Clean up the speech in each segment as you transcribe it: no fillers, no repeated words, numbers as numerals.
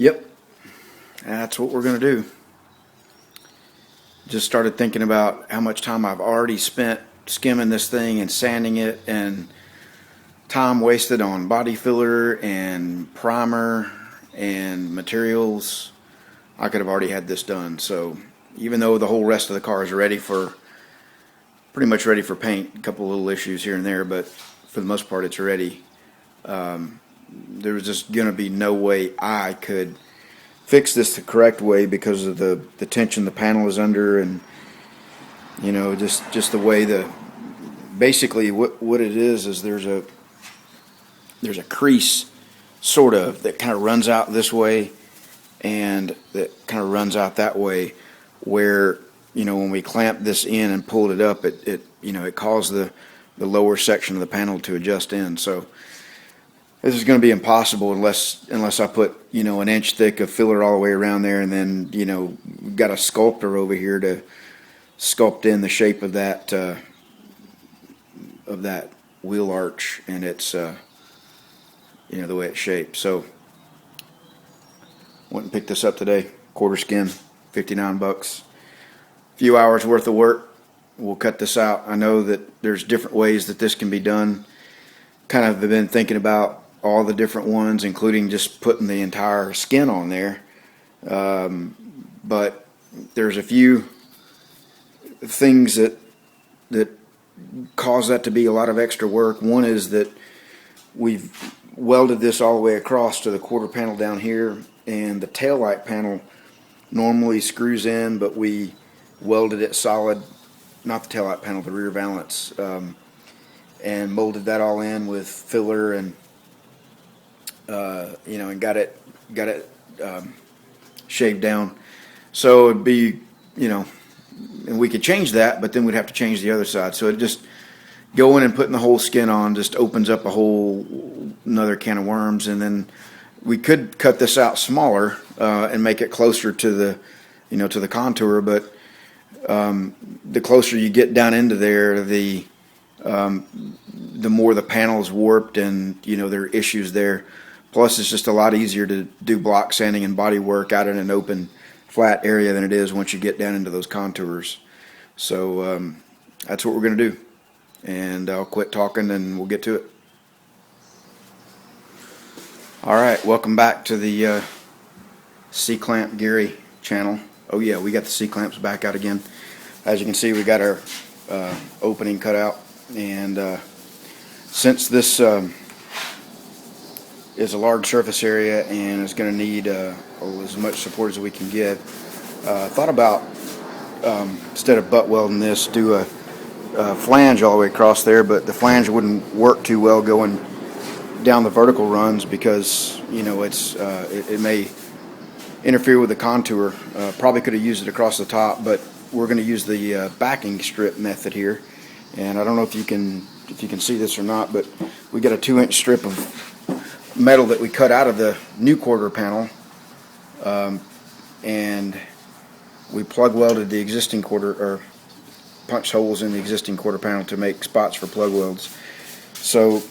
Yep, that's what we're going to do. Just started thinking about how much time I've already spent skimming this thing and sanding it, and time wasted on body filler and primer and materials. I could have already had this done. So even though the whole rest of the car is pretty much ready for paint, a couple little issues here and there, but for the most part it's ready. There was just going to be no way I could fix this the correct way because of the tension the panel is under, and just the way basically what it is there's a crease sort of that kind of runs out this way and that kind of runs out that way, where when we clamp this in and pulled it up, it caused the lower section of the panel to adjust in. So this is going to be impossible unless I put an inch thick of filler all the way around there, and then got a sculptor over here to sculpt in the shape of that wheel arch, and it's the way it's shaped. So went and picked this up today, quarter skin, $59. Few hours worth of work. We'll cut this out. I know that there's different ways that this can be done. Kind of been thinking about all the different ones, including just putting the entire skin on there. But there's a few things that cause that to be a lot of extra work. One is that we've welded this all the way across to the quarter panel down here, and the tail light panel normally screws in, but we welded it solid, not the tail light panel, the rear valance, and molded that all in with filler and and got it shaved down. So it'd be, and we could change that, but then we'd have to change the other side. So it just going and putting the whole skin on just opens up another can of worms. And then we could cut this out smaller and make it closer to the contour, but the closer you get down into there, the more the panel is warped, and there are issues there. Plus, it's just a lot easier to do block sanding and body work out in an open, flat area than it is once you get down into those contours. So that's what we're going to do. And I'll quit talking and we'll get to it. All right, welcome back to the C-Clamp Gary channel. Oh yeah, we got the C-clamps back out again. As you can see, we got our opening cut out, and since this is a large surface area and is going to need as much support as we can give, thought about instead of butt welding this, do a flange all the way across there, but the flange wouldn't work too well going down the vertical runs because it may interfere with the contour. Probably could have used it across the top, but we're going to use the backing strip method here. And I don't know if you can see this or not, but we got a 2-inch strip of metal that we cut out of the new quarter panel, and we plug welded the existing punch holes in the existing quarter panel to make spots for plug welds. So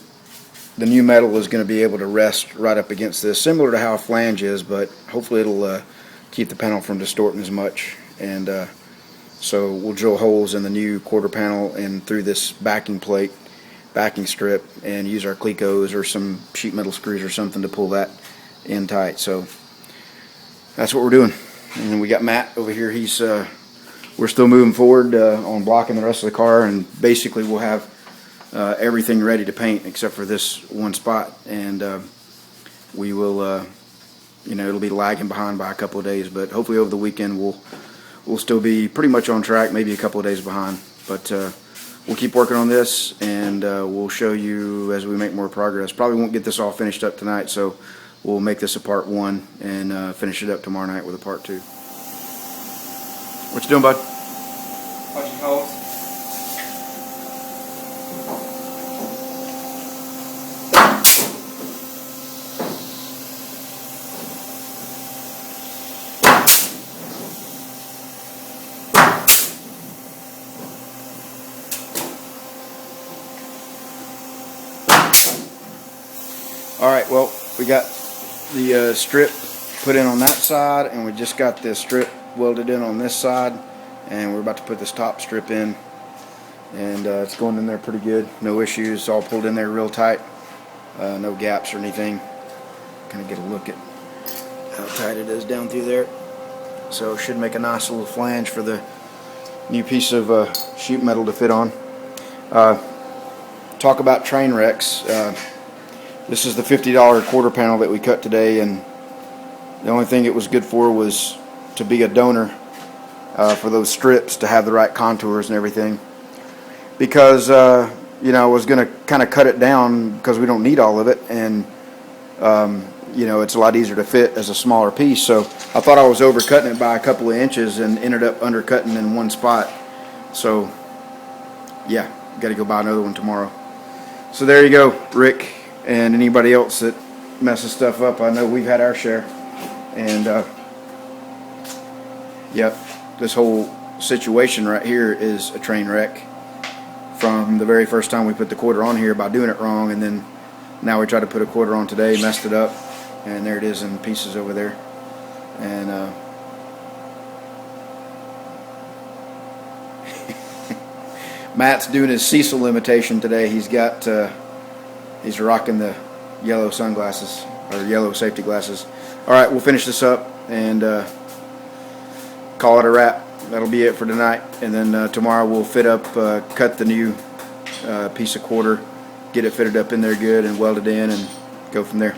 the new metal is going to be able to rest right up against this, similar to how a flange is, but hopefully it'll keep the panel from distorting as much. And so we'll drill holes in the new quarter panel and through this backing strip, and use our Clecos or some sheet metal screws or something to pull that in tight. So that's what we're doing. And then we got Matt over here. We're still moving forward on blocking the rest of the car, and basically we'll have everything ready to paint except for this one spot, and we will it'll be lagging behind by a couple of days, but hopefully over the weekend we'll still be pretty much on track, maybe a couple of days behind. But we'll keep working on this, and we'll show you as we make more progress. Probably won't get this all finished up tonight, so we'll make this a part 1 and finish it up tomorrow night with a part 2. What you doing, bud? Punching holes. All right, well, we got the strip put in on that side, and we just got this strip welded in on this side, and we're about to put this top strip in, and it's going in there pretty good, no issues, all pulled in there real tight, no gaps or anything. Kind of get a look at how tight it is down through there. So it should make a nice little flange for the new piece of sheet metal to fit on. Talk about train wrecks. This is the $50 quarter panel that we cut today, and the only thing it was good for was to be a donor for those strips, to have the right contours and everything. Because you know, I was going to kind of cut it down because we don't need all of it, and you know, it's a lot easier to fit as a smaller piece. So I thought I was overcutting it by a couple of inches and ended up undercutting in one spot. So yeah, got to go buy another one tomorrow. So there you go, Rick, and anybody else that messes stuff up. I know we've had our share. And yep, this whole situation right here is a train wreck from the very first time we put the quarter on here by doing it wrong, and then now we tried to put a quarter on today, messed it up, and there it is in pieces over there. And Matt's doing his Cecil imitation today. He's got he's rocking the yellow sunglasses, or yellow safety glasses. All right, we'll finish this up and call it a wrap. That'll be it for tonight, and then tomorrow we'll fit up, cut the new piece of quarter, get it fitted up in there good and welded in, and go from there.